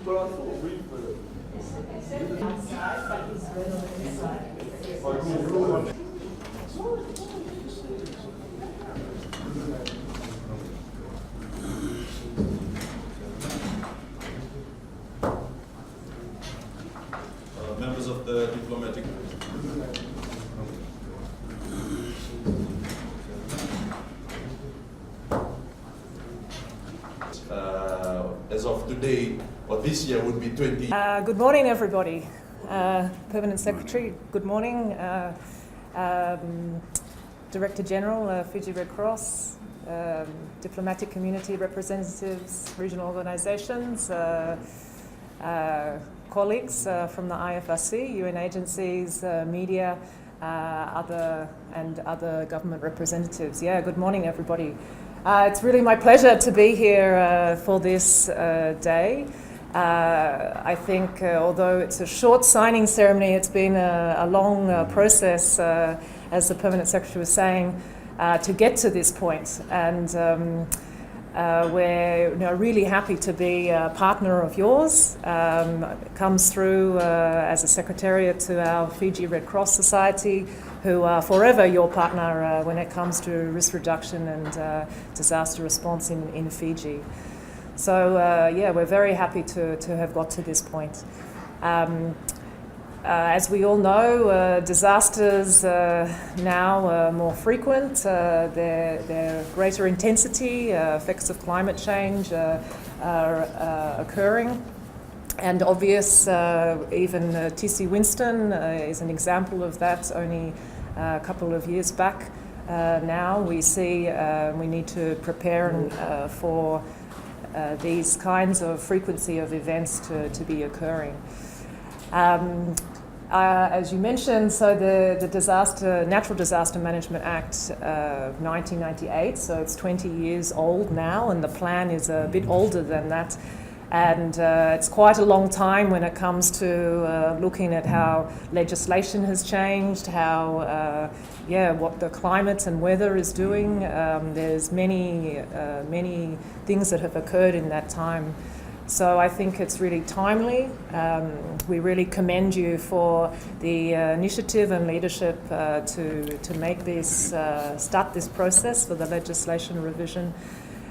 Members of the diplomatic. As of today, or this year, would be 20. Good morning, everybody. Permanent Secretary, good morning. Director General, Fiji Red Cross, diplomatic community representatives, regional organisations, colleagues from the IFRC, UN agencies, media, other government representatives. Yeah, good morning, everybody. It's really my pleasure to be here for this day. I think although it's a short signing ceremony, it's been a long process, as the Permanent Secretary was saying, to get to this point. And we're really happy to be a partner of yours. It comes through as a secretariat to our Fiji Red Cross Society, who are forever your partner when it comes to risk reduction and disaster response in Fiji. So yeah, we're very happy to have got to this point. As we all know, disasters now more frequent, they're greater intensity, effects of climate change are occurring. And obvious, even T.C. Winston is an example of that. Only a couple of years back now, we see we need to prepare for these kinds of frequency of events to be occurring. As you mentioned, so the Natural Disaster Management Act of 1998, so it's 20 years old now, and the plan is a bit older than that. And it's quite a long time when it comes to looking at how legislation has changed, how, what the climate and weather is doing. There's many things that have occurred in that time. So I think it's really timely. We really commend you for the initiative and leadership to make this, start this process for the legislation revision.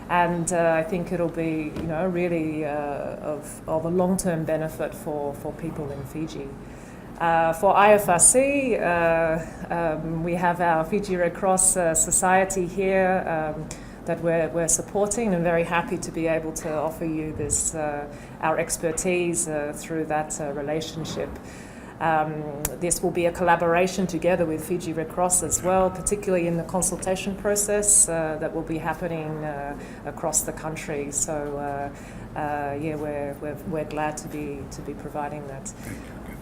And I think it'll be, really of a long-term benefit for people in Fiji. For IFRC, we have our Fiji Red Cross Society here that we're supporting, and very happy to be able to offer you this our expertise through that relationship. This will be a collaboration together with Fiji Red Cross as well, particularly in the consultation process that will be happening across the country. So we're glad to be providing that.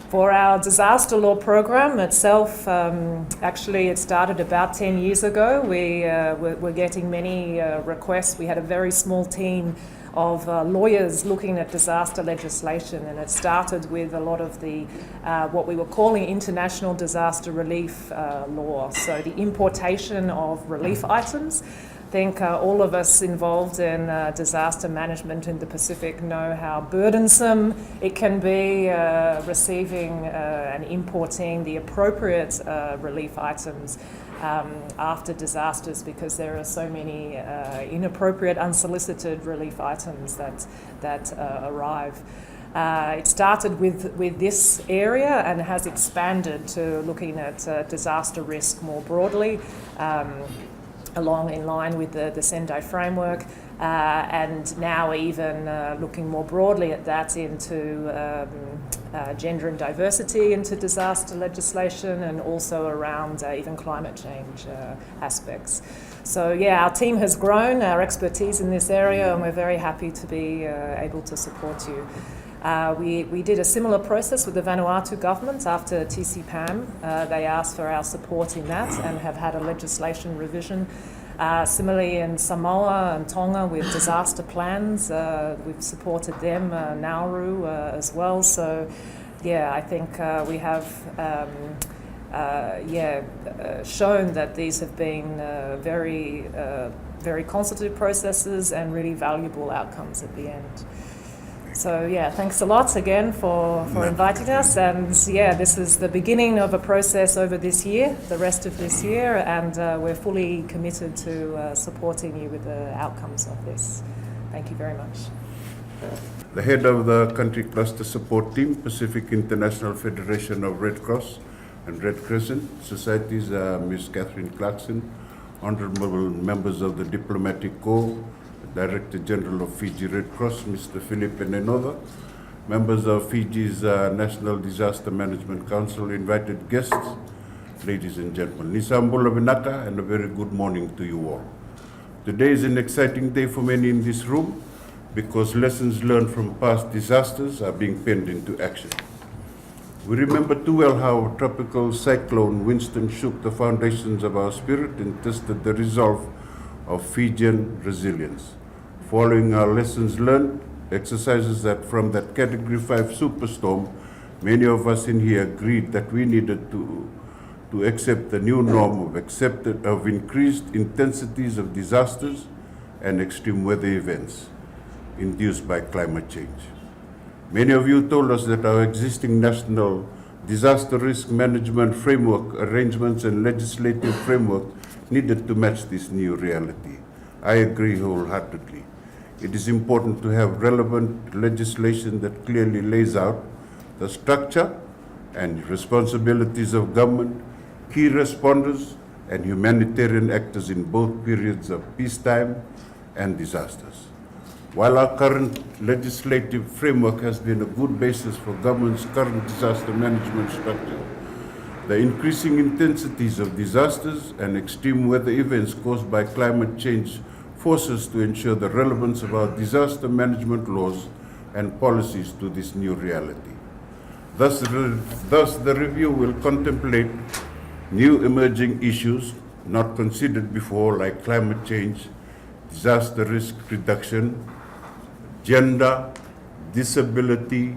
For our disaster law program itself, actually it started about 10 years ago. We're getting many requests. We had a very small team of lawyers looking at disaster legislation, and it started with a lot of the what we were calling international disaster relief law, so the importation of relief items. I think all of us involved in disaster management in the Pacific know how burdensome it can be receiving and importing the appropriate relief items after disasters, because there are so many inappropriate, unsolicited relief items that arrive. It started with this area and has expanded to looking at disaster risk more broadly, in line with the Sendai framework, and now even looking more broadly at that into gender and diversity into disaster legislation, and also around even climate change aspects. So yeah, our team has grown, our expertise in this area, and we're very happy to be able to support you. We did a similar process with the Vanuatu government after TCPAM. They asked for our support in that and have had a legislation revision. Similarly in Samoa and Tonga with disaster plans, we've supported them, Nauru as well. So yeah, I think we have shown that these have been very consultative processes and really valuable outcomes at the end. So yeah, thanks a lot again for inviting us. And yeah, this is the beginning of a process over this year, the rest of this year, and we're fully committed to supporting you with the outcomes of this. Thank you very much. The head of the Country Cluster Support Team, Pacific International Federation of Red Cross and Red Crescent Societies, Ms. Catherine Clarkson, honorable members of the Diplomatic Corps, Director General of Fiji Red Cross, Mr. Philippe Nenova, members of Fiji's National Disaster Management Council, invited guests, ladies and gentlemen, Nisambula Vinaka, and a very good morning to you all. Today is an exciting day for many in this room because lessons learned from past disasters are being penned into action. We remember too well how tropical cyclone Winston shook the foundations of our spirit and tested the resolve of Fijian resilience. Following our lessons learned, exercises that from that Category 5 superstorm, many of us in here agreed that we needed to accept the new norm of increased intensities of disasters and extreme weather events induced by climate change. Many of you told us that our existing national disaster risk management framework, arrangements and legislative framework needed to match this new reality. I agree wholeheartedly. It is important to have relevant legislation that clearly lays out the structure and responsibilities of government, key responders, and humanitarian actors in both periods of peacetime and disasters. While our current legislative framework has been a good basis for government's current disaster management structure, the increasing intensities of disasters and extreme weather events caused by climate change force us to ensure the relevance of our disaster management laws and policies to this new reality. Thus, the review will contemplate new emerging issues not considered before, like climate change, disaster risk reduction, gender, disability,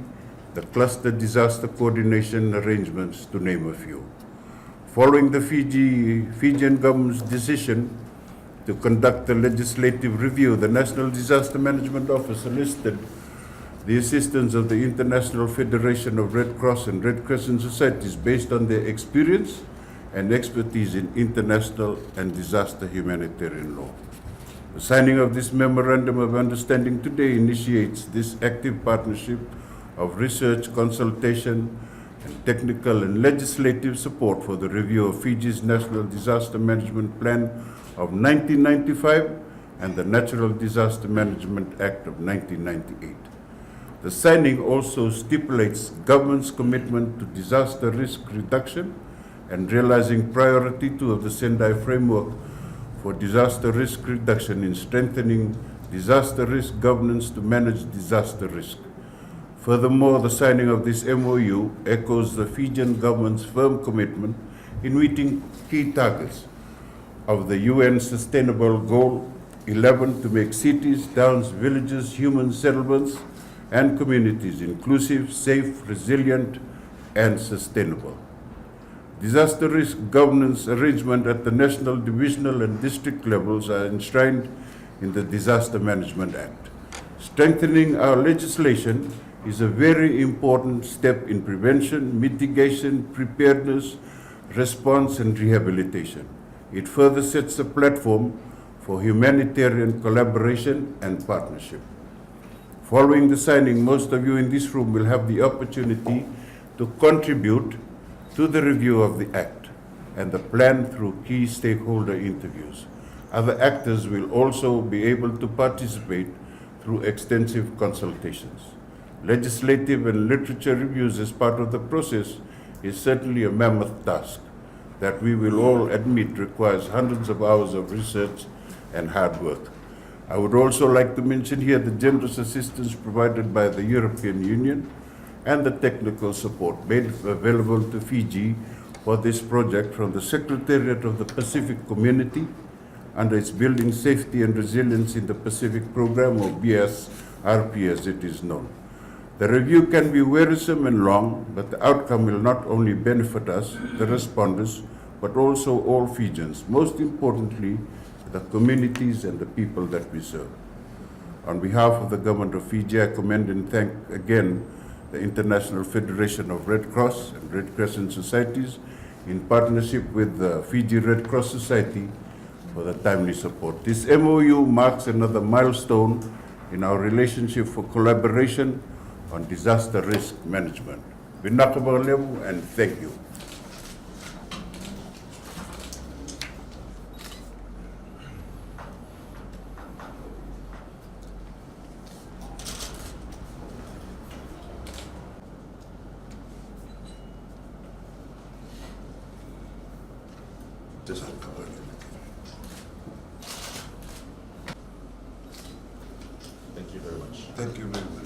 the cluster disaster coordination arrangements, to name a few. Following the Fijian government's decision to conduct the legislative review, the National Disaster Management Office solicited the assistance of the International Federation of Red Cross and Red Crescent Societies based on their experience and expertise in international and disaster humanitarian law. The signing of this Memorandum of Understanding today initiates this active partnership of research, consultation, and technical and legislative support for the review of Fiji's National Disaster Management Plan of 1995 and the Natural Disaster Management Act of 1998. The signing also stipulates government's commitment to disaster risk reduction and realizing priority 2 of the Sendai Framework for disaster risk reduction in strengthening disaster risk governance to manage disaster risk. Furthermore, the signing of this MOU echoes the Fijian government's firm commitment in meeting key targets of the UN Sustainable Goal 11 to make cities, towns, villages, human settlements, and communities inclusive, safe, resilient, and sustainable. Disaster risk governance arrangement at the national, divisional, and district levels are enshrined in the Disaster Management Act. Strengthening our legislation is a very important step in prevention, mitigation, preparedness, response, and rehabilitation. It further sets a platform for humanitarian collaboration and partnership. Following the signing, most of you in this room will have the opportunity to contribute to the review of the Act and the plan through key stakeholder interviews. Other actors will also be able to participate through extensive consultations. Legislative and literature reviews as part of the process is certainly a mammoth task that we will all admit requires hundreds of hours of research and hard work. I would also like to mention here the generous assistance provided by the European Union and the technical support made available to Fiji for this project from the Secretariat of the Pacific Community under its Building Safety and Resilience in the Pacific Program, or BSRP as it is known. The review can be wearisome and long, but the outcome will not only benefit us, the responders, but also all Fijians, most importantly, the communities and the people that we serve. On behalf of the government of Fiji, I commend and thank again the International Federation of Red Cross and Red Crescent Societies in partnership with the Fiji Red Cross Society for the timely support. This MOU marks another milestone in our relationship for collaboration on disaster risk management. Vinakabalemu and thank you. Thank you very much. Thank you very much.